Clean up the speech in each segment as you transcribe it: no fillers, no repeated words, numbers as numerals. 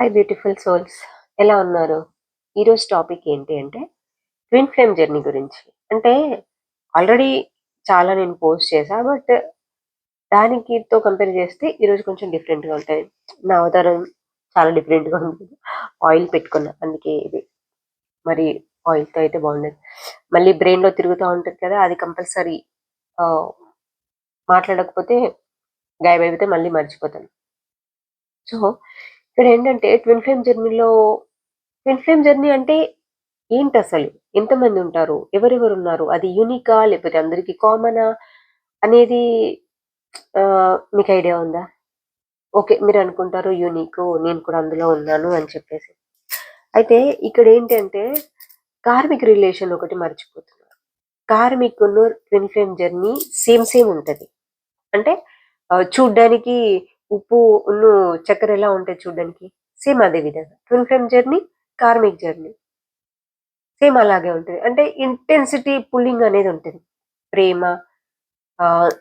Hi beautiful souls, ఎలా ఉన్నారు? ఈరోజు టాపిక్ ఏంటి అంటే ట్విన్ ఫ్లేమ్ జర్నీ గురించి. అంటే ఆల్రెడీ చాలా నేను పోస్ట్ చేశా. బట్ దానికితో కంపేర్ చేస్తే ఈరోజు కొంచెం డిఫరెంట్‌గా ఉంటాయి. నా అవతారం చాలా డిఫరెంట్‌గా ఉంది. ఆయిల్ పెట్టుకున్నా. అందుకే ఇది. మరి ఆయిల్‌తో అయితే బాగుండదు. మళ్ళీ బ్రెయిన్‌లో తిరుగుతా ఉంటది కదా! అది కంపల్సరీ ఆహ్, మాట్లాడకపోతే గాయమైపోతే మళ్ళీ మర్చిపోతాను. సో, ఇక్కడేంటంటే ట్విన్ ఫ్లేమ్ జర్నీ అంటే ఏంటసలు? ఎంతమందుంటారు? ఎవరెవరున్నారు? అది యూనికా? లేకపోతే అందరికి కామనా? అనేది మీకు ఐడియా ఉందా? ఓకే. మీరనుకుంటారు యూనికు, నేను కూడా అందులో ఉన్నాను అని చెప్పేసి. అయితే ఇక్కడేంటంటే కార్మిక్ రిలేషన్ ఒకటి మర్చిపోతున్నారు. కార్మికును ట్విన్ ఫ్లేమ్ జర్నీ సేమ్ ఉంటది. అంటే చూడ్డానికి ఉప్పును చక్కెర ఎలా ఉంటాయి చూడ్డానికి? సేమ్ అదే విధంగా. Twin flame journey, karmic journey. Same అలాగే ఉంటది. అంటే ఇంటెన్సిటీ పుల్లింగ్ అనేది ఉంటది. ప్రేమ, ఆహ్,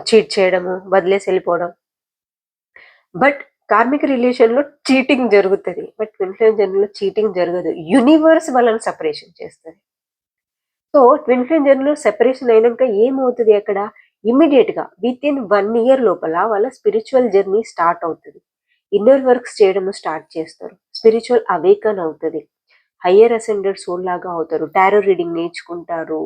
చీట్ చేయడము, వదిలేసి ఎళ్ళిపోవడం. బట్ కార్మిక రిలేషన్‌లో చీటింగ్ జరుగుతది. బట్ ట్విన్ ఫ్లేమ్ జర్నీలో చీటింగ్ జరగదు. యూనివర్స్ వాళ్ళని సెపరేషన్ చేస్తది. సో, ట్విన్ ఫ్లేమ్ జర్నీలో సెపరేషన్ అయినంక ఏమవుతది అక్కడ? ఇమ్మీడియేట్‌గా వితిన్ 1 ఇయర్ లోపల వాళ్ళ స్పిరిచ్యువల్ జర్నీ స్టార్ట్ అవుతది. ఇన్నర్ వర్క్స్ చేయడము స్టార్ట్ చేస్తారు. స్పిరిచ్యువల్ అవేకన్ అవుతది. హైయర్ అసెండెడ్ సోల్ లాగా అవుతారు. టారో రీడింగ్ నేర్చుకుంటారు.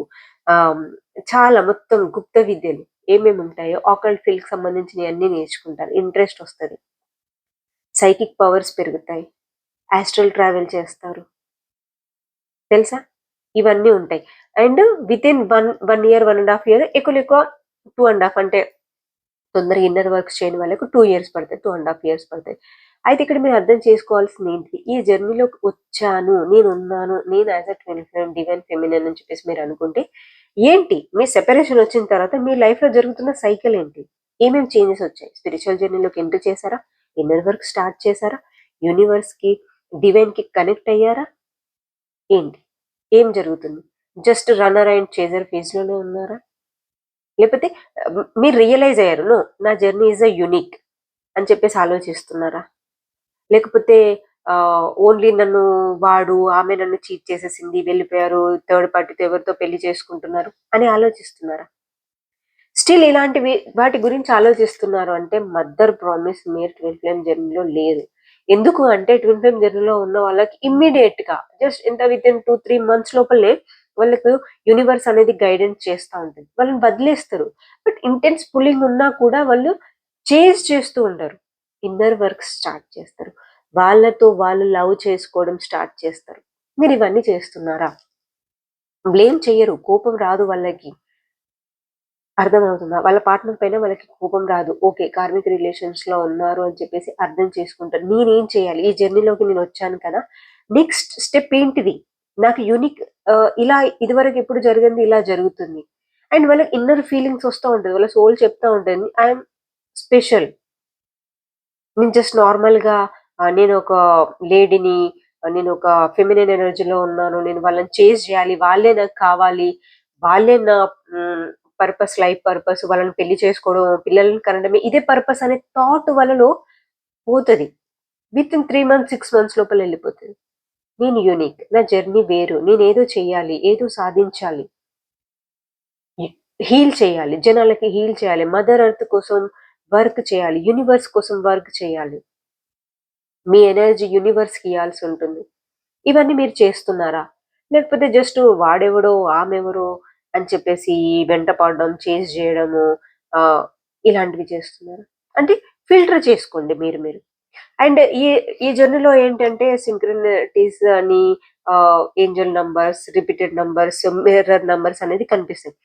ఆహ్, చాలా మొత్తం గుప్త విద్యలు ఏమేమి ఉంటాయో ఆకల్ట్ ఫీల్డ్‌కి సంబంధించినయి అన్నీ నేర్చుకుంటారు. ఇంట్రెస్ట్ వస్తది. సైకిక్ పవర్స్ పెరుగుతాయి. ఆస్ట్రల్ ట్రావెల్ చేస్తారు. తెలుసా? ఇవన్నీ ఉంటాయి. అండ్ వితిన్ 1 ఇయర్, 1 ½ ఇయర్ ఎక్కువ 2 ½ అంటే తొందరగా ఇన్నర్ వర్క్స్ చేయని వాళ్ళకు 2 ఇయర్స్ పడతాయి. 2 ½ ఇయర్స్ పడతాయి. అయితే ఇక్కడ మీరు అర్థం చేసుకోవాల్సింది ఏంటి? ఈ జర్నీలోకి వచ్చాను, నేనున్నాను, నేను as a twin flame, divine feminine అని చెప్పేసి మీరు అనుకుంటే ఏంటి? మీ సెపరేషన్ వచ్చిన తర్వాత మీ లైఫ్‌లో జరుగుతున్న సైకిల్ ఏంటి? ఏమేం చేంజెస్ వచ్చాయి? స్పిరిచ్యువల్ జర్నీలోకి ఎంటర్ చేసారా? ఇన్నర్ వర్క్ స్టార్ట్ చేసారా? యూనివర్స్‌కి, డివైన్‌కి కనెక్ట్ అయ్యారా? ఏంటి? ఏం జరుగుతుంది? జస్ట్ రన్నర్ అండ్ చేజర్ ఫేజ్‌లోనే ఉన్నారా? లేపోతే మీరు రియలైజ్ అయ్యారు. నో, నా జర్నీ ఈస్ యూనిక్ అని చెప్పేసి ఆలోచిస్తున్నారా? లేకపోతే ఓన్లీ ఆమె నన్ను చీట్ చేసేసింది, వెళ్ళిపోయారు, థర్డ్ పార్టీతో ఎవరితో పెళ్లి చేసుకుంటున్నారు అని ఆలోచిస్తున్నారా? స్టిల్ ఇలాంటివి వాటి గురించి ఆలోచిస్తున్నారు అంటే మదర్ ప్రామిస్ మీరు ట్విన్ ఫ్లేమ్ జర్నీలో లేదు. ఎందుకు అంటే ట్విన్ ఫ్లేమ్ జర్నీలో ఉన్న వాళ్ళకి ఇమ్మీడియేట్‌గా జస్ట్ వితిన్ 2, 3 మంత్స్ లోపలే వాళ్ళకు యూనివర్స్ అనేది గైడెన్స్ చేస్తా ఉంటది. వాళ్ళని వదిలేస్తారు. బట్ ఇంటెన్స్ పుల్లింగ్ ఉన్నా కూడా వాళ్ళు చేజ్ చేస్తూ ఉంటారు. ఇన్నర్ వర్క్ స్టార్ట్ చేస్తారు. వాళ్ళతో వాళ్ళు లవ్ చేసుకోవడం స్టార్ట్ చేస్తారు. మీరు ఇవన్నీ చేస్తున్నారా? బ్లేమ్ చెయ్యరు. కోపం రాదు వాళ్ళకి. అర్థమవుతుందా? వాళ్ళ పార్ట్‌నర్ పైన వాళ్ళకి కోపం రాదు. ఓకే. కార్మిక రిలేషన్స్‌లో ఉన్నారు అని చెప్పేసి అర్థం చేసుకుంటారు. నేనేం చేయాలి? ఈ జర్నీలోకి నేనొచ్చాను కదా! నెక్స్ట్ స్టెప్ ఏంటిది? నాకు యూనిక్ ఇలా ఇదివరకు ఎప్పుడు జరిగింది ఇలా జరుగుతుంది. అండ్ వాళ్ళకి ఇన్నర్ ఫీలింగ్స్ వస్తా ఉంటది. వాళ్ళ సోల్ చెప్తా ఉంటది. I am special. నేను జస్ట్ నార్మల్‌గా నేనొక లేడీని, నేనొక ఫెమినిన్ ఎనర్జీలో ఉన్నాను. నేను వాళ్ళని చేజ్ జేయాలి. వాళ్ళే నాకు కావాలి. వాళ్ళే నా హ్మ్, లైఫ్ పర్పస్. వాళ్ళని పెళ్లి చేసుకోవడం, పిల్లల్ని కనడమే ఇదే పర్పస్ అనే థాట్ వాళ్ళలో పోతది. వితిన్ 3 మంత్స్, 6 మంత్స్ లోపల ఎళ్ళిపోతది. నేను యూనిక్. నా జర్నీ వేరు. నేనేదో చెయ్యాలి. ఏదో సాధించాలి. ఎ హీల్ చేయాలి. జనాలకి హీల్ చేయాలి. మదర్ ఎర్త్ కోసం వర్క్ చేయాలి. యూనివర్స్ కోసం వర్క్ చేయాలి. మీ ఎనర్జీ యూనివర్స్‌కి ఇయ్యాల్సుంటుంది. ఇవన్నీ మీరు చేస్తున్నారా? లేకపోతే జస్ట్ వాడెవడో, ఆమెవరో అని చెప్పేసి వెంట పడడం, చేజ్ జేయడము ఆహ్, ఇలాంటివి చేస్తున్నారా? అంటే ఫిల్టర్ చేసుకోండి మీరు. అండ్ ఈ జర్నీలో ఏంటంటే సింక్రనిటీస్ అని, Angel numbers, repeated numbers, mirror numbers అనేది కనిపిస్తాయి.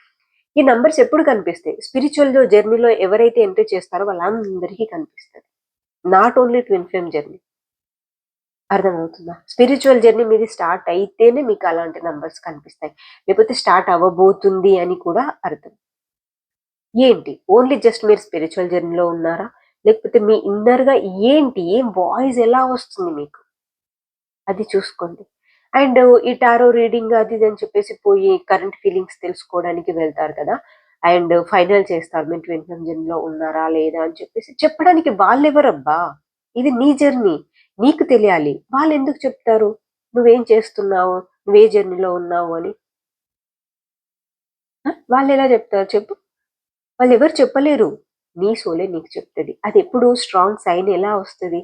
ఈ నంబర్స్ ఎప్పుడు కనిపిస్తాయి? స్పిరిచ్యువల్ జర్నీలో ఎవరైతే ఎంటర్ చేస్తారో వాళ్ళందరికీ కనిపిస్తది. Not only twin flame journey. అర్థమవుతుందా? స్పిరిచ్యువల్ జర్నీ మీది స్టార్ట్ అయితేనే మీకు అలాంటి నంబర్స్ కనిపిస్తాయి. లేకపోతే స్టార్ట్ అవ్వబోతుంది అని కూడా అర్థం. ఏంటి? ఓన్లీ జస్ట్ మీరు స్పిరిచ్యువల్ జర్నీలో ఉన్నారా? లేకపోతే మీ ఇన్నర్‌గా ఏంటి? ఏం వాయిస్ ఎలా వస్తుంది మీకు? అది చూసుకోండి. అండ్ ఈ టారో రీడింగ్ అది ఇది అని చెప్పేసి పోయి కరెంట్ ఫీలింగ్స్ తెలుసుకోవడానికి వెళ్తారు కదా! అండ్ ఫైనల్ చేస్తారు. మీరు ట్విన్ ఫ్లేమ్ జర్నీలో ఉన్నారా? లేదా? అని చెప్పేసి చెప్పడానికి వాళ్ళెవరబ్బా? ఇది నీ జర్నీ. నీకు తెలియాలి. వాళ్ళెందుకు చెప్తారు? నువ్వేం చేస్తున్నావు? నువ్వే జర్నీలో ఉన్నావు అని. వాళ్ళెలా చెప్తారు చెప్పు? వాళ్ళెవరు చెప్పలేరు. నీ సోలే నీకు చెప్తది. అదెప్పుడు స్ట్రాంగ్ సైన్ ఎలా వస్తది?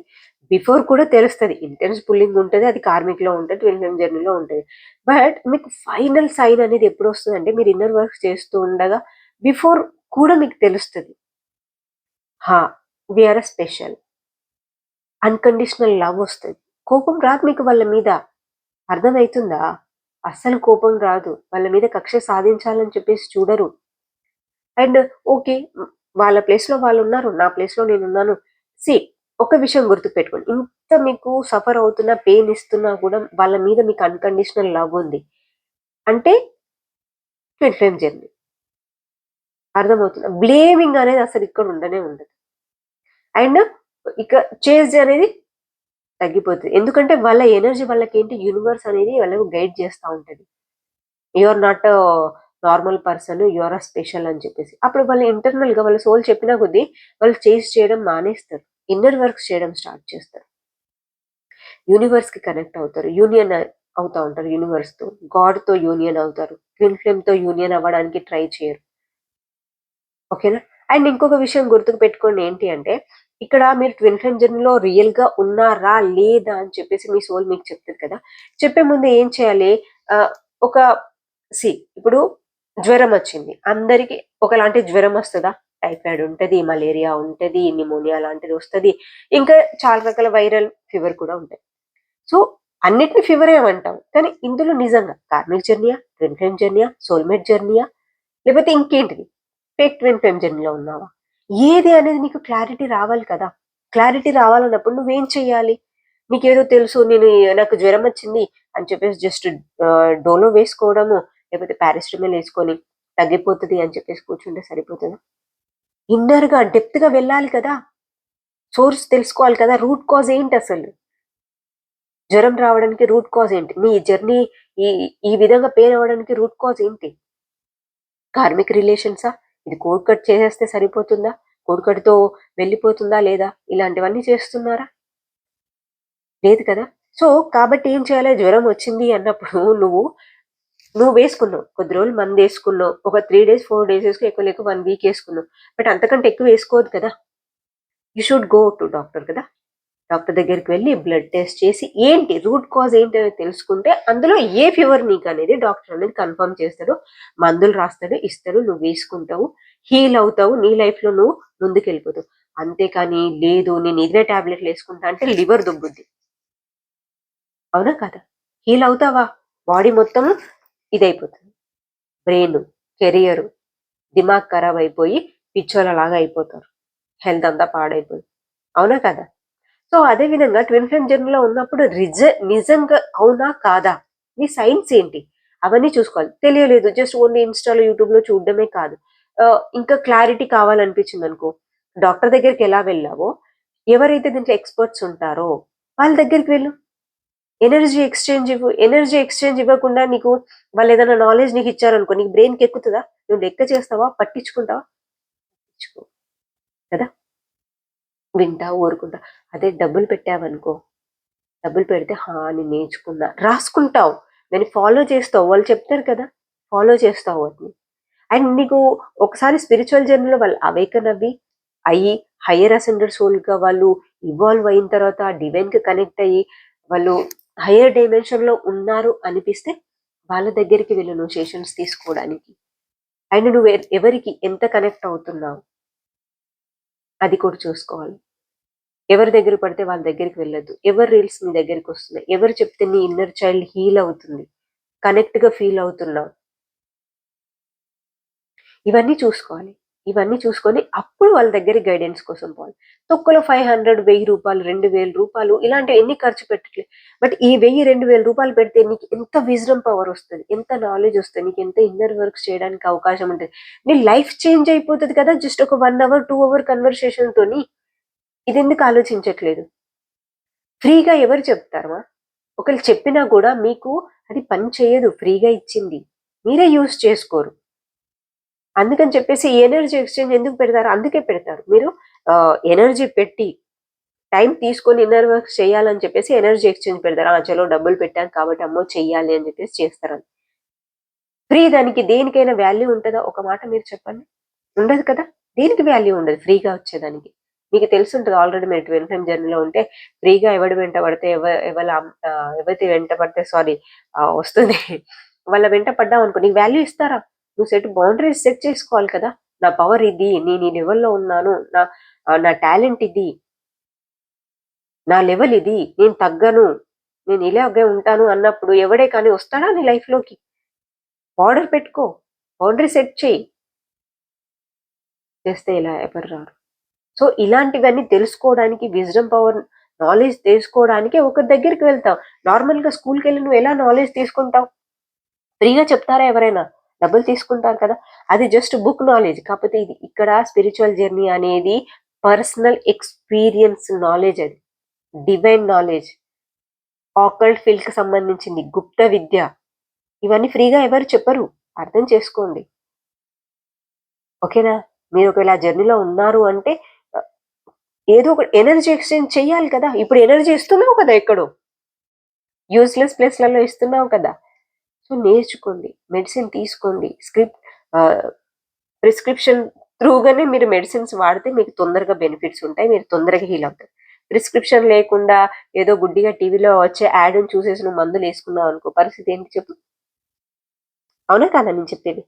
బిఫోర్ కూడా తెలుస్తది. ఇంటెన్స్ పుల్లింగ్ ఉంటది. అది కార్మిక్‌లో ఉంటది. ట్విన్ ఫ్లేమ్ జర్నీలో ఉంటది. బట్ మీకు ఫైనల్ సైన్ అనేది ఎప్పుడొస్తదంటే మీరు ఇన్నర్ వర్క్స్ చేస్తూ ఉండగా బిఫోర్ కూడా మీకు తెలుస్తది. హా! We are a special. Unconditional love వస్తది. కోపం రాదు మీకు వాళ్ళ మీద. అర్థమైతుందా? అస్సలు కోపం రాదు. వాళ్ళ మీద కక్ష సాధించాలని చెప్పేసి చూడరు. And okay. వాళ్ళ ప్లేస్‌లో వాళ్ళున్నారు. నా ప్లేస్‌లో నేనున్నాను. సీ ఒక విషయం గుర్తుపెట్టుకోండి. ఇంత మీకు సఫర్ అవుతున్నా, పెయిన్ ఇస్తున్నా కూడా వాళ్ళ మీద మీకు అన్‌కండిషనల్ లవ్ ఉంది. అంటే ట్విన్ ఫ్లేమ్ జర్నీ. అర్థమవుతుందా? బ్లేమింగ్ అనేది అసలు ఇక్కడ ఉండనే ఉండదు. అండ్ ఇక చేజ్ అనేది తగ్గిపోతది. ఎందుకంటే వాళ్ళ ఎనర్జీ వాళ్ళకేంటి యూనివర్స్ అనేది వాళ్ళకి గైడ్ చేస్తా ఉంటది. You are not normal person. You are special అని చెప్పేసి. అప్పుడు వాళ్ళు ఇంటర్నల్‌గా వాళ్ళ సోల్ చెప్పిన కొద్దీ వాళ్ళు చేజ్ చేయడం మానేస్తారు. ఇన్నర్ వర్క్స్ చేయడం స్టార్ట్ చేస్తారు. యూనివర్స్‌కి కనెక్ట్ అవుతారు. యూనియన్ అవుతా ఉంటారు యూనివర్స్‌తో. గాడ్‌తో యూనియన్ అవుతారు. ట్విన్ ఫ్లేమ్‌తో యూనియన్ అవ్వడానికి ట్రై చేయరు. ఓకేనా? అండ్ ఇంకొక విషయం గుర్తుకు పెట్టుకోండి ఏంటి అంటే, ఇక్కడ మీరు ట్విన్ ఫ్లేమ్ జర్నీలో రియల్‌గా ఉన్నారా? లేదా? అని చెప్పేసి మీ సోల్ మీకు చెప్తది కదా! చెప్పే ముందు ఏం చేయాలి? ఆహ్, ఒక సీ ఇప్పుడు జ్వరమొచ్చింది. అందరికి ఒకలాంటి జ్వరం వస్తదా? టైఫాయిడ్ ఉంటది, మలేరియా ఉంటది, న్యూమోనియా లాంటిది వస్తది. ఇంకా చాలా రకాల వైరల్ ఫీవర్ కూడా ఉంటాయి. సో, అన్నిటిని ఫీవరే అంటాం. కానీ ఇందులో నిజంగా కార్మిక్ జర్నీయా? ట్విన్ ఫ్లేమ్ జర్నీయా? సోల్‌మేట్ జర్నీయా? లేకపోతే ఇంకేంటిది? ఫేక్ ట్విన్ ఫ్లేమ్ జర్నీలో ఉన్నావా? ఏది అనేది నీకు క్లారిటీ రావాలి కదా! క్లారిటీ రావాలన్నప్పుడు నువ్వేం చెయ్యాలి? నీకేదో తెలుసు నాకు జ్వరమొచ్చింది అని చెప్పేసి జస్ట్ డోలో వేసుకోవడము, లేకపోతే పారాసిటమాల్ యేసుకొని తగ్గిపోతది అని చెప్పేసి కూర్చుంటే సరిపోతదా? ఇన్నర్‌గా డెప్త్‌గా వెళ్ళాలి కదా! సోర్స్ తెలుసుకోవాలి కదా! రూట్ కాజ్ ఏంటసలు? జ్వరం రావడానికి రూట్ కాజ్ ఏంటి? నీ జర్నీ ఈ ఈ విధంగా పెయిన్ అవ్వడానికి రూట్ కాజ్ ఏంటి? కార్మిక్ రిలేషన్సా? ఇది కోడ్ కట్ చేసేస్తే సరిపోతుందా? కోడ్ కట్‌తో వెళ్ళిపోతుందా లేదా? ఇలాంటివన్నీ చేస్తున్నారా? లేదు కదా! సో, కాబట్టి ఏం చేయాలి? జ్వరం వచ్చింది అన్నప్పుడు నువ్వు వేసుకున్నావు. కొద్ది రోజులు మందేసుకున్నావు. ఒక 3 డేస్, 4 డేస్ ఏసుకో ఎక్కువ లేక 1 వీక్ ఏసుకున్నావు. బట్ అంతకంటే ఎక్కువ ఏసుకోవద్దు కదా! You should go to doctor కదా! డాక్టర్ దగ్గరికి వెళ్లి బ్లడ్ టెస్ట్ చేసి ఏంటి రూట్ కాజ్ ఏంటి అనేది తెలుసుకుంటే అందులో ఏ ఫీవర్ నీకనేది డాక్టర్ అనేది కన్ఫర్మ్ చేస్తాడు. మందులు రాస్తాడు, ఇస్తాడు. నువ్వు వేసుకుంటావు. హీల్ అవుతావు. నీ లైఫ్‌లో నువ్వు ముందుకెళ్ళిపోతావు. అంతేకాని లేదు నేను ఇవే టాబ్లెట్‌లు ఏసుకుంటా అంటే లివర్ దొబ్బుద్ది. అవునా కాదా? హీల్ అవుతావా? బాడీ మొత్తం ఇదైపోతుంది. బ్రెయిను, కెరియరు, దిమాగ్ ఖరాబ్ అయిపోయి పిచ్చోళ్ళలాగా అయిపోతారు. హెల్త్ అంతా పాడైపోయి. అవునా కదా? సో, అదే విధంగా ట్విన్ ఫ్లేమ్ జర్నీలో ఉన్నప్పుడు నిజంగా అవునా? కాదా? నీ సైన్స్ ఏంటి? అవన్నీ చూసుకోవాలి. తెలియలేదు. జస్ట్ ఓన్లీ ఇన్‌స్టాలో, యూట్యూబ్‌లో చూడడమే కాదు. ఇంకా క్లారిటీ కావాలనిపించిందనుకో, డాక్టర్ దగ్గరికెలా వెళ్ళావో, ఎవరైతే దీంట్లో ఎక్స్‌పర్ట్స్ ఉంటారో వాళ్ళ దగ్గరికి వెళ్ళు. ఎనర్జీ ఎక్స్‌చేంజ్ ఇవ్వు. ఎనర్జీ ఎక్స్‌చేంజ్ ఇవ్వకుండా నీకు వాళ్ళేదైనా నాలెడ్జ్ నీకిచ్చారనుకో, నీకు బ్రెయిన్‌కెక్కుతదా? నువ్వు లెక్క చేస్తావా? పట్టించుకుంటావా? పట్టించుకోవు కదా! వింటావు, ఊరుకుంటావు. అదే డబ్బులు పెట్టావనుకో, డబ్బులు పెడితే నేను నేర్చుకున్నా. రాసుకుంటావు. దాన్ని ఫాలో చేస్తావు. వాళ్ళు చెప్తారు కదా! ఫాలో చేస్తావు వాటిని. అండ్ నీకు ఒకసారి స్పిరిచ్యువల్ జర్నీలో వాళ్ళు అవేకన్ అయ్యి హైయర్ అసెండెడ్ సోల్‌గా వాళ్ళు ఇవాల్వ్ అయిన తర్వాత డివైన్‌కి కనెక్ట్ అయ్యి వాళ్ళు హైయర్ డైమెన్షన్‌లో ఉన్నారు అనిపిస్తే వాళ్ళ దగ్గరికి వెళ్ళు నువ్వు సెషన్స్ తీసుకోవడానికి. అండ్ నువ్వు ఎవరికి ఎంత కనెక్ట్ అవుతున్నావు అది కూడా చూసుకోవాలి. ఎవరి దగ్గర పడితే వాళ్ళ దగ్గరికి వెళ్ళొద్దు. ఎవరి రీల్స్ నీ దగ్గరికొస్తున్నాయి. ఎవరు చెప్తే నీ ఇన్నర్ చైల్డ్ హీల్ అవుతుంది. కనెక్ట్‌గా ఫీల్ అవుతున్నావు. ఇవన్నీ చూసుకోవాలి. ఇవన్నీ చూసుకొని అప్పుడు వాళ్ళ దగ్గర గైడెన్స్ కోసం పోవాలి. తొక్కలో 500, రూ. 1000, రూ. 2000 ఇలాంటివి ఎన్ని ఖర్చు పెట్టట్లే. బట్ ఈ 1000, రూ. 2000 పెడితే నీకు ఎంత విజ్డమ్ పవర్ ఒస్తది. ఎంత నాలెడ్జ్ ఒస్తది. నీకు ఎంత ఇన్నర్ వర్క్స్ చేయడానికి అవకాశం ఉంటది. నీ లైఫ్ చేంజ్ అయిపోతది కదా! జస్ట్ ఒక 1 అవర్, 2 అవర్ కన్వర్సేషన్‌తోని. ఇదెందుకు ఆలోచించట్లేదు? ఫ్రీగా ఎవరు చెప్తారమా? ఒకళ్ళు చెప్పినా గూడా మీకు అది పని చేయదు ఫ్రీగా ఇచ్చింది. మీరే యూజ్ చేసుకోరు. అందుకని చెప్పేసి ఎనర్జీ ఎక్స్‌చేంజ్ ఎందుకు పెడతారు? అందుకే పెడతారు. మీరు ఎనర్జీ పెట్టి, టైం తీసుకొని ఇన్నర్ వర్క్స్ చేయాలని చెప్పేసి ఎనర్జీ ఎక్స్చేంజ్ పెడతారు. చలో డబ్బులు పెట్టాం కాబట్టి అమ్మో చెయ్యాలి అని చెప్పేసి చేస్తారని. ఫ్రీ దానికి దేనికైనా వాల్యూ ఉంటదా? ఒక మాట మీరు చెప్పండి. ఉండదు కదా! దేనికి వాల్యూ ఉండదు ఫ్రీగా వచ్చేదానికి. మీకు తెలిసుంటది ఆల్రెడీ మీరు ట్విన్ ఫ్లేమ్ జర్నీలో ఉంటే ఫ్రీగా ఎవడి వెంట పడితే ఎవతి వెంట పడితే వస్తుంది. వాళ్ళ వెంట పడ్డావనుకో నీకు వాల్యూ ఇస్తారా? నువ్వు బౌండరీస్ సెట్ చేసుకోవాలి కదా! నా పవర్ ఇది. నేను ఈ లెవెల్‌లో ఉన్నాను. నా టాలెంట్ ఇది. నా లెవెల్ ఇది. నేను తగ్గను. నేను ఇలాగే ఉంటాను అన్నప్పుడు ఎవడే కానీ వస్తాడా నీ లైఫ్‌లోకి? బార్డర్ పెట్టుకో. బౌండరీ సెట్ చెయ్యి. చేస్తే ఇలా ఎవరు రారు. సో ఇలాంటివన్నీ తెలుసుకోవడానికి విజ్డమ్ పవర్ నాలెడ్జ్ తెలుసుకోవడానికే ఒకరి దగ్గరికి వెళ్తాం. నార్మల్‌గా స్కూల్‌కెళ్ళి నువ్వు ఎలా నాలెడ్జ్ తీసుకుంటావు? ఫ్రీగా చెప్తారా ఎవరైనా? డబ్బులు తీసుకుంటారు కదా! అది జస్ట్ బుక్ నాలెడ్జ్. కాకపోతే ఇది ఇక్కడ స్పిరిచువల్ జర్నీ అనేది పర్సనల్ ఎక్స్‌పీరియన్స్ నాలెడ్జ్ అది. Divine knowledge. ఆకల్ట్ ఫీల్డ్‌కి సంబంధించింది. గుప్త విద్య. ఇవన్నీ ఫ్రీగా ఎవరు చెప్పరు. అర్థం చేసుకోండి. ఓకేనా? మీరు ఒకవేళ ఆ జర్నీలో ఉన్నారు అంటే ఏదో ఒక ఎనర్జీ ఎక్స్చేంజ్ చెయ్యాలి కదా! ఇప్పుడు ఎనర్జీ ఇస్తున్నావు కదా ఎక్కడో. యూజ్‌లెస్ ప్లేస్‌లలో ఇస్తున్నావు కదా! సో నేర్చుకోండి. మెడిసిన్ తీసుకోండి. ప్రిస్క్రిప్షన్ త్రూగానే మీరు మెడిసిన్స్ వాడితే మీకు తొందరగా బెనిఫిట్స్ ఉంటాయి. మీరు తొందరగా హీల్ అవుతారు. ప్రిస్క్రిప్షన్ లేకుండా ఏదో గుడ్డిగా టీవీలో వచ్చే యాడ్‌ని చూసేసి నువ్వు మందులేసుకున్నావు అనుకో పరిస్థితి ఏంటి చెప్పు? అవునా కాదా నేను చెప్పేది?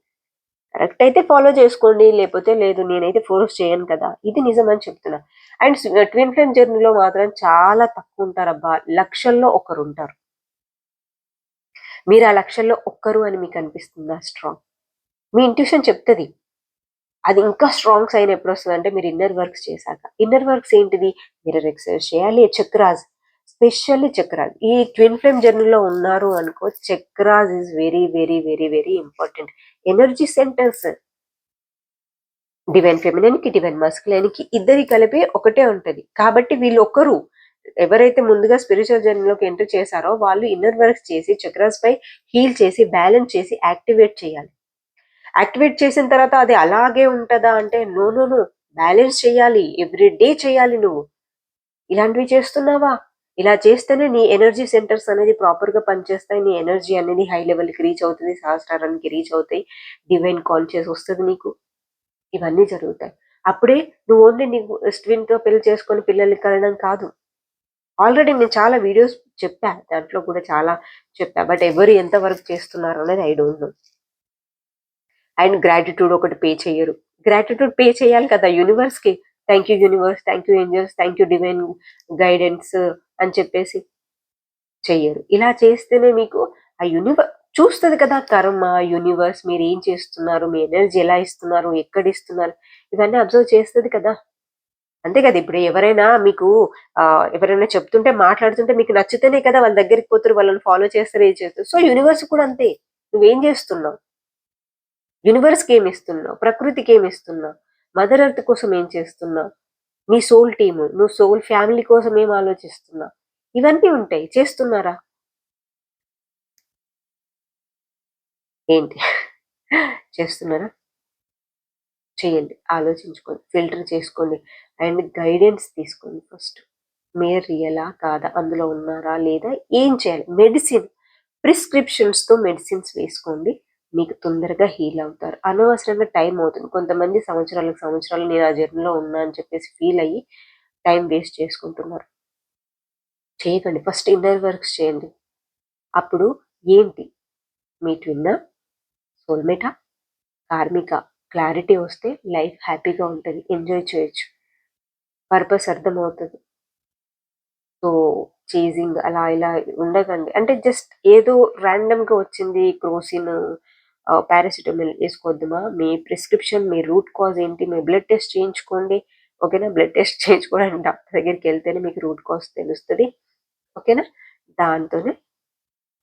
కరెక్ట్ అయితే ఫాలో చేసుకోండి. లేకపోతే లేదు. నేనైతే ఫోర్స్ చేయను కదా! ఇది నిజమని చెప్తున్నా. అండ్ ట్విన్ ఫ్లేమ్ జర్నీలో మాత్రం చాలా తక్కువుంటారబ్బా! లక్షల్లో ఒకరుంటారు. మీరు ఆ లక్షల్లో ఒక్కరు అని మీకు అనిపిస్తుందా స్ట్రాంగ్? మీ ఇంట్యూషన్ చెప్తది. అది ఇంకా స్ట్రాంగ్ సైన్ ఎప్పుడొస్తదంటే మీరు ఇన్నర్ వర్క్స్ చేశాక. ఇన్నర్ వర్క్స్ ఏంటిది? మిర్రర్ ఎక్సర్సైజ్ చేయాలి. చక్రాస్ స్పెషల్లీ చక్రాస్. ఈ ట్విన్ ఫ్లేమ్ జర్నీలో ఉన్నారు అనుకో chakras is very, very, very, very important. Energy centres. Divine ఫెమినిన్‌కి, డివైన్ మస్కులైన్‌కి ఇద్దరి కలిపి ఒకటే ఉంటది. కాబట్టి వీళ్ళొక్కరు ఎవరైతే ముందుగా స్పిరిచువల్ జర్నీలోకి ఎంటర్ చేశారో వాళ్ళు ఇన్నర్ వర్క్స్ చేసి చక్రాస్ పై హీల్ చేసి, బ్యాలెన్స్ చేసి యాక్టివేట్ చేయాలి. యాక్టివేట్ చేసిన తర్వాత అది అలాగే ఉంటదా అంటే నో, నో, నో. బ్యాలెన్స్ చేయాలి. ఎవ్రీ డే చేయాలి నువ్వు. ఇలాంటివి చేస్తున్నావా? ఇలా చేస్తేనే నీ ఎనర్జీ సెంటర్స్ అనేది ప్రాపర్‌గా పనిచేస్తాయి. నీ ఎనర్జీ అనేది హై లెవెల్‌కి రీచ్ అవుతది. సహస్రారానికి రీచ్ అవుతాయి. డివైన్ కాన్షియస్ వస్తది నీకు. ఇవన్నీ జరుగుతాయి. అప్పుడే నువ్వు ఓన్లీ నీకు ట్విన్‌తో పెళ్లి చేసుకొని పిల్లల్ని కనడం కాదు. ఆల్రెడీ నేను చాలా వీడియోస్ చెప్పా. దాంట్లో కూడా చాలా చెప్పా. బట్ ఎవరు ఎంత వరకు చేస్తున్నారు అనేది I don't know. And gratitude ఒకటి పే చెయ్యరు. గ్రాటిట్యూడ్ పే చేయాలి కదా యూనివర్స్‌కి. Thank you universe, thank you angels, thank you divine guidance అని చెప్పేసి చెయ్యరు. ఇలా చేస్తేనే మీకు ఆ చూస్తది కదా కర్మ, యూనివర్స్ మీరేం చేస్తున్నారు, మీ ఎనర్జీ ఎలా ఇస్తున్నారు, ఎక్కడిస్తున్నారు, ఇవన్నీ అబ్జర్వ్ చేస్తది కదా! అంతే కదా! ఇప్పుడు ఎవరైనా మీకు ఎవరైనా చెప్తుంటే, మాట్లాడుతుంటే మీకు నచ్చితేనే కదా వాళ్ళ దగ్గరికి పోతుర్రు, వాళ్ళని ఫాలో చేస్తారు, ఏది చేస్తారు. సో, యూనివర్స్ కూడా అంతే. నువ్వేం చేస్తున్నావు? యూనివర్స్‌కేమిస్తున్నావు? ప్రకృతికేమిస్తున్నావు? మదర్ ఎర్త్ కోసం ఏం చేస్తున్నావు? నీ సోల్ టీమ్, నువ్వు సోల్ ఫ్యామిలీ కోసం ఏం ఆలోచిస్తున్నావు? ఇవన్నీ ఉంటాయి. చేస్తున్నారా? ఏంటి? చేస్తున్నారా? చేయండి. ఆలోచించుకోండి. ఫిల్టర్ చేసుకోండి. అండ్ గైడెన్స్ తీసుకోండి ఫస్ట్. మీరు రియలా? కాదా? అందులో ఉన్నారా? లేదా? ఏం చేయాలి? ప్రిస్క్రిప్షన్స్‌తో మెడిసిన్స్ వేసుకోండి. మీకు తొందరగా హీల్ అవుతారు. అనవసరంగా టైం అవుతుంది. కొంతమంది సంవత్సరాలకు సంవత్సరాలు నేను ఆ జర్నీలో ఉన్నా అని చెప్పేసి ఫీల్ అయ్యి టైం వేస్ట్ చేసుకుంటున్నారు. చేయకండి. ఫస్ట్ ఇన్నర్ వర్క్స్ చేయండి. అప్పుడు ఏంటి? మీ ట్విన్నా? సోల్‌మేటా? కార్మికా? క్లారిటీ వస్తే లైఫ్ హ్యాపీగా ఉంటది. ఎంజాయ్ చేయొచ్చు. పర్పస్ అర్థమవుతది. సో, చేజింగ్ అలా ఇలా ఉండకండి. అంటే జస్ట్ ఏదో ర్యాండమ్‌గా వచ్చింది క్రోసిన్, పారాసిటమాల్ ఏసుకోవద్దుమా. మీ ప్రిస్క్రిప్షన్, మీ రూట్ కాజ్ ఏంటి? మీ బ్లడ్ టెస్ట్ చేయించుకోండి. ఓకేనా? బ్లడ్ టెస్ట్ చేయించుకోవడానికి డాక్టర్ దగ్గరికెళ్తేనే మీకు రూట్ కాజ్ తెలుస్తది. ఓకేనా? దాంతోనే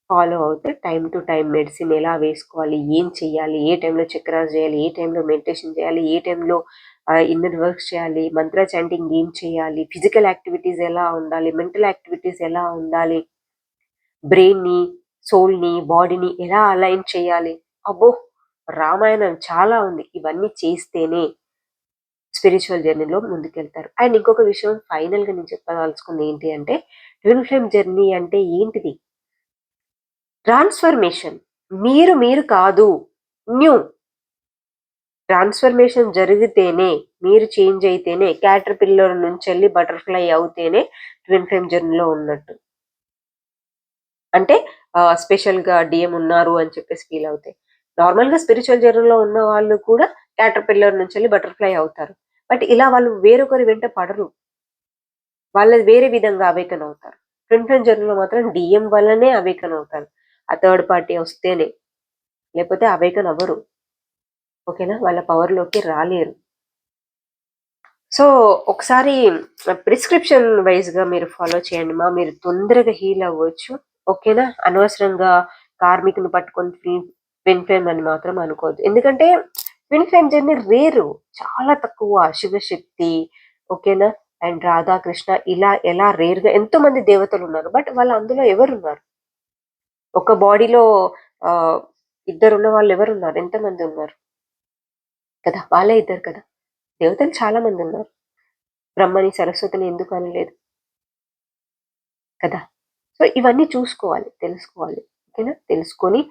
ఫాలో అవుతే టైమ్ టు టైమ్ మెడిసిన్ ఎలా వేసుకోవాలి? ఏం చెయ్యాలి? ఏ టైంలో చక్రాస్ జేయాలి? ఏ టైంలో మెడిటేషన్ చేయాలి? ఏ టైంలో ఇన్నర్ వర్క్స్ చేయాలి? మంత్ర చాంటింగ్ ఏం చేయాలి? ఫిజికల్ యాక్టివిటీస్ ఎలా ఉండాలి? మెంటల్ యాక్టివిటీస్ ఎలా ఉండాలి? బ్రెయిన్‌ని, సోల్‌ని, బాడీని ఎలా అలైన్ చేయాలి? అబ్బో! రామాయణం చాలా ఉంది. ఇవన్నీ చేస్తేనే స్పిరిచువల్ జర్నీలో ముందుకెళ్తారు. అండ్ ఇంకొక విషయం ఫైనల్గా నేను చెప్పదలుచుకుంది ఏంటి అంటే, ట్విన్ ఫ్లేమ్ జర్నీ అంటే ఏంటిది? ట్రాన్స్ఫర్మేషన్. మీరు కాదు, న్యూ ట్రాన్స్ఫర్మేషన్ జరిగితేనే, మీరు చేంజ్ అయితేనే, క్యాటర్ పిల్లర్ నుంచి వెళ్ళి బటర్ఫ్లై అవుతేనే ట్విన్ ఫ్లేమ్ జర్నీలో ఉన్నట్టు. అంటే స్పెషల్గా డిఎం ఉన్నారు అని చెప్పేసి ఫీల్ అవుతాయి. నార్మల్గా స్పిరిచువల్ జర్నీలో ఉన్న వాళ్ళు కూడా క్యాటర్ పిల్లర్ నుంచి వెళ్ళి బటర్ఫ్లై అవుతారు. బట్ ఇలా వాళ్ళు వేరొకరి వెంట పడరు. వాళ్ళది వేరే విధంగా అవేకన్ అవుతారు. ట్విన్ ఫ్లేమ్ జర్నీలో మాత్రం డిఎం వల్లనే అవేకన్ అవుతారు. ఆ థర్డ్ పార్టీ వస్తేనే, లేకపోతే అవేకన్ అవ్వరు. ఓకేనా? వాళ్ళ పవర్లోకి రాలేరు. సో ఒకసారి ప్రిస్క్రిప్షన్ వైజ్గా మీరు ఫాలో చేయండి మా, మీరు తొందరగా హీల్ అవ్వచ్చు. ఓకేనా? అనవసరంగా కార్మికుని పట్టుకొని ట్విన్ ఫ్లేమ్ అని మాత్రం అనుకోవద్దు. ఎందుకంటే ట్విన్ ఫ్లేమ్ జర్నీ రేరు, చాలా తక్కువ. శివశక్తి, ఓకేనా, అండ్ రాధాకృష్ణ ఇలా ఎలా రేర్గా ఎంతో మంది దేవతలు ఉన్నారు. బట్ వాళ్ళు అందులో ఎవరున్నారు? ఒక బాడీలో ఇద్దరు ఉన్న వాళ్ళు ఎవరున్నారు? ఎంతమంది ఉన్నారు కదా? వాళ్ళే ఇద్దరు కదా. దేవతలు చాలా మంది ఉన్నారు. బ్రహ్మని సరస్వతిని ఎందుకు అనలేదు కదా? సో ఇవన్నీ చూసుకోవాలి, తెలుసుకోవాలి. ఓకేనా? తెలుసుకొని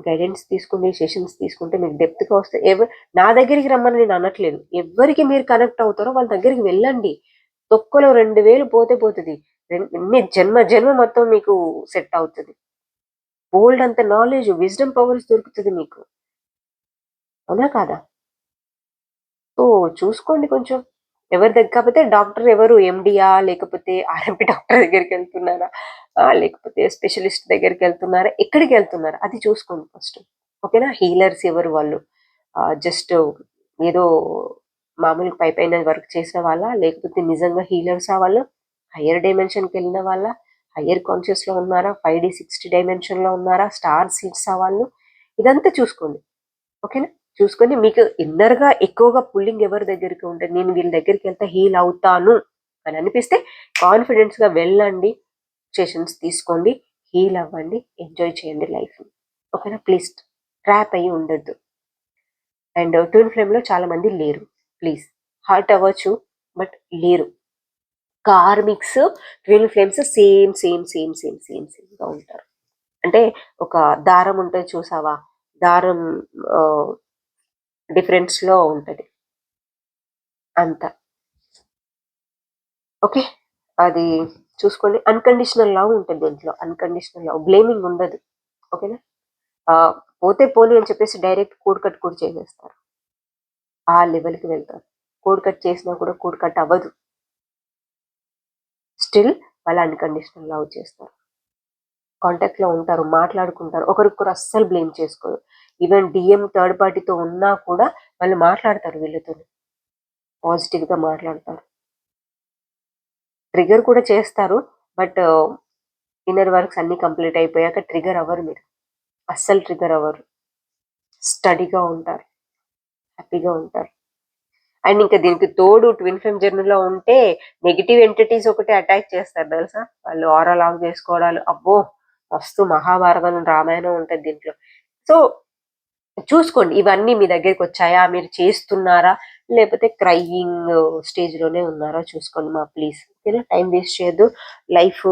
గైడెన్స్ తీసుకుని సెషన్స్ తీసుకుంటే మీకు డెప్త్గా వస్తాయి. నా దగ్గరికి రమ్మని నేను అనట్లేదు. ఎవరికి మీరు కనెక్ట్ అవుతారో వాళ్ళ దగ్గరికి వెళ్ళండి. తొక్కలో 2000 పోతే పోతుంది. ఎన్ని జన్మ మొత్తం మీకు సెట్ అవుతుంది. బోల్డ్ అంత నాలెడ్జ్, విజ్డమ్ పవర్స్ దొరుకుతుంది మీకు. అవునా కాదా? సో చూసుకోండి కొంచెం. ఎవరి దగ్గర కాకపోతే డాక్టర్ ఎవరు? ఎండియా, లేకపోతే ఆర్ఎంపీ డాక్టర్ దగ్గరికి వెళ్తున్నారా, లేకపోతే స్పెషలిస్ట్ దగ్గరికి వెళ్తున్నారా, ఎక్కడికి వెళ్తున్నారా అది చూసుకోండి ఫస్ట్. ఓకేనా? హీలర్స్ ఎవరు వాళ్ళు? జస్ట్ ఏదో మామూలుగా పైన వర్క్ చేసిన వాళ్ళ, లేకపోతే నిజంగా హీలర్సా వాళ్ళు? హయ్యర్ డైమెన్షన్కి వెళ్ళిన వాళ్ళ? హయ్యర్ కాన్షియస్లో ఉన్నారా? 5D 60 డైమెన్షన్లో ఉన్నారా? స్టార్ సీడ్సా వాళ్ళు? ఇదంతా చూసుకోండి. ఓకేనా? చూసుకొని మీకు ఇన్నర్‌గా ఎక్కువగా పుల్లింగ్ ఎవరి దగ్గరికి ఉంటే, నేను వీళ్ళ దగ్గరికి వెళ్తే హీల్ అవుతాను అని అనిపిస్తే కాన్ఫిడెన్స్‌గా వెళ్ళండి. సెషన్స్ తీసుకోండి. హీల్ అవ్వండి. ఎంజాయ్ చేయండి లైఫ్‌ని. ఓకేనా? ప్లీజ్ ట్రాప్ అయ్యి ఉండొద్దు. అండ్ ట్విన్ ఫ్లేమ్‌లో చాలా మంది లేరు. ప్లీజ్ హర్ట్ అవ్వచ్చు, బట్ లేరు. కార్మిక్స్, ట్విన్ ఫ్లేమ్స్ సేమ్‌గా ఉంటారు. అంటే ఒక దారం ఉంటది చూసావా? దారం డిఫరెన్స్‌లో ఉంటది. అంత. ఓకే. అది చూసుకోండి. అన్‌కండిషనల్ లవ్ ఉంటది దీంట్లో. Unconditional love. బ్లేమింగ్ ఉండదు. ఓకేనా? ఆహ్, పోతే పోనీ అని చెప్పేసి డైరెక్ట్ కోడ్ కట్ కూడా చేసేస్తారు. ఆ లెవెల్‌కి వెళ్తారు. కోడ్ కట్ చేసినా కూడా కోడ్ కట్ అవ్వదు. స్టిల్ వాళ్ళు అన్‌కండిషనల్ లవ్ చేస్తారు. కాంటాక్ట్‌లో ఉంటారు. మాట్లాడుకుంటారు. ఒకరికొకరు అస్సలు బ్లేమ్ చేసుకోరు. ఈవెన్ డీఎం థర్డ్ పార్టీతో ఉన్నా కూడా వాళ్ళు మాట్లాడతారు వీళ్ళతోని. పాజిటివ్‌గా మాట్లాడతారు. ట్రిగ్గర్ కూడా చేస్తారు. బట్ ఇన్నర్ వర్క్స్ అన్నీ కంప్లీట్ అయిపోయాక ట్రిగ్గర్ అవ్వరు మీరు. అస్సలు ట్రిగ్గర్ అవ్వరు. స్టడీగా ఉంటారు. హ్యాపీగా ఉంటారు. అండ్ ఇంకా దీనికి తోడు ట్విన్ ఫ్లేమ్ జర్నీలో ఉంటే నెగెటివ్ ఎంటిటీస్ ఒకటి అటాక్ చేస్తారు తెలుసా? వాళ్ళు ఆరా లాక్ చేసుకోవడాలు, అబ్బో! మస్తు మహాభారతం, రామాయణం ఉంటది దీంట్లో. సో చూసుకోండి. ఇవన్నీ మీ దగ్గరికొచ్చాయా? మీరు చేస్తున్నారా? లేపోతే క్రయింగ్ స్టేజ్‌లోనే ఉన్నారా చూసుకోండి మా ప్లీజ్. ఓకేనా? టైం వేస్ట్ చేయొద్దు. లైఫు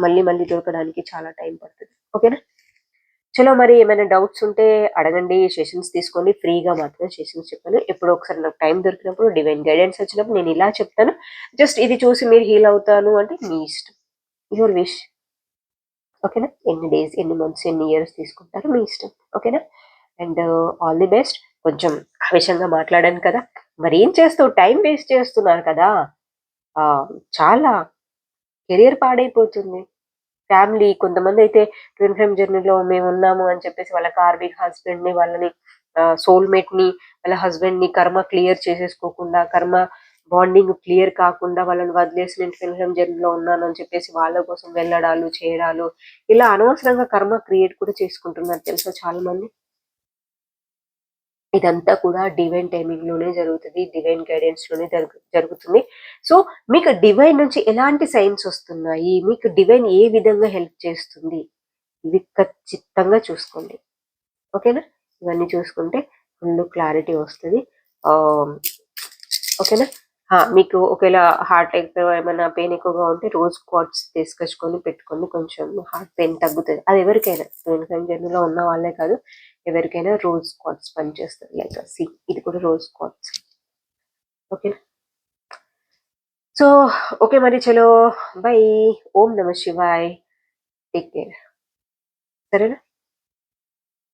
మళ్ళీ మళ్ళీ దొరకడానికి చాలా టైం పడతది. ఓకేనా? చలో మరి ఏమైనా డౌట్స్ ఉంటే అడగండి. సెషన్స్ తీసుకోండి. ఫ్రీగా మాత్రమే సెషన్స్ చెప్తాను. ఎప్పుడో ఒకసారి నాకు టైం దొరికినప్పుడు, డివైన్ గైడెన్స్ వచ్చినప్పుడు నేను ఇలా చెప్తాను. జస్ట్ ఇది చూసి మీరు హీల్ అవుతాను అంటే మీ ఇష్టం. Your wish. ఓకేనా? ఎన్ని డేస్, ఎన్ని మంత్స్, ఎన్ని ఇయర్స్ తీసుకుంటారో మీ ఇష్టం. ఓకేనా? And all the best. కొంచెం ఆవేశంగా మాట్లాడాను కదా! మరేం చేస్తావు, టైం వేస్ట్ చేస్తున్నారు కదా! చాలా కెరియర్ పాడైపోతుంది. ఫ్యామిలీ కొంతమందయితే ట్విన్ ఫ్లేమ్ జర్నీలో మేమున్నాము అని చెప్పేసి వాళ్ళ కార్మిక్ హస్బెండ్‌ని, వాళ్ళని సోల్‌మేట్‌ని, వాళ్ళ హస్బెండ్‌ని కర్మ క్లియర్ చేసేసుకోకుండా, కర్మ బాండింగ్ క్లియర్ కాకుండా వాళ్ళని వదిలేసి నేను ట్విన్ ఫ్లేమ్ జర్నీలో ఉన్నానని చెప్పేసి వాళ్ళ కోసం వెళ్ళడాలు, చేయడాలు, ఇలా అనవసరంగా కర్మ క్రియేట్ కూడా చేసుకుంటున్నారు తెలుసా చాలా మంది. ఇదంతా కూడా డివైన్ టైమింగ్‌లోనే జరుగుతది. డివైన్ గైడెన్స్‌లోనే జరుగుతుంది. సో, మీకు డివైన్ నుంచి ఎలాంటి సైన్స్ వస్తున్నాయి? మీకు డివైన్ ఏ విధంగా హెల్ప్ చేస్తుంది? ఇవి ఖచ్చితంగా చూసుకోండి. ఓకేనా? ఇవన్నీ చూసుకుంటే ఫుల్లు క్లారిటీ వస్తది. ఆహ్, ఓకేనా? మీకు ఒకవేళ హార్ట్ ఎక్కువ ఏమైనా పెయిన్ ఎక్కువగా ఉంటే రోజ్ క్వార్ట్స్ తీసుకొచ్చుకొని పెట్టుకోండి. కొంచెం హార్ట్ పెయిన్ తగ్గుతది. అది ఎవరికైనా వెనుకన జర్నీలో ఉన్న వాళ్ళే కాదు, ఎవరికైనా రోజ్ క్వార్ట్స్ పనిచేస్తది. లైక్ ఇది కూడా రోజ్ క్వార్ట్స్. ఓకేనా? సో, ఓకే మరి చలో బై. ఓం నమ శివాయ్. Take care. సరేనా?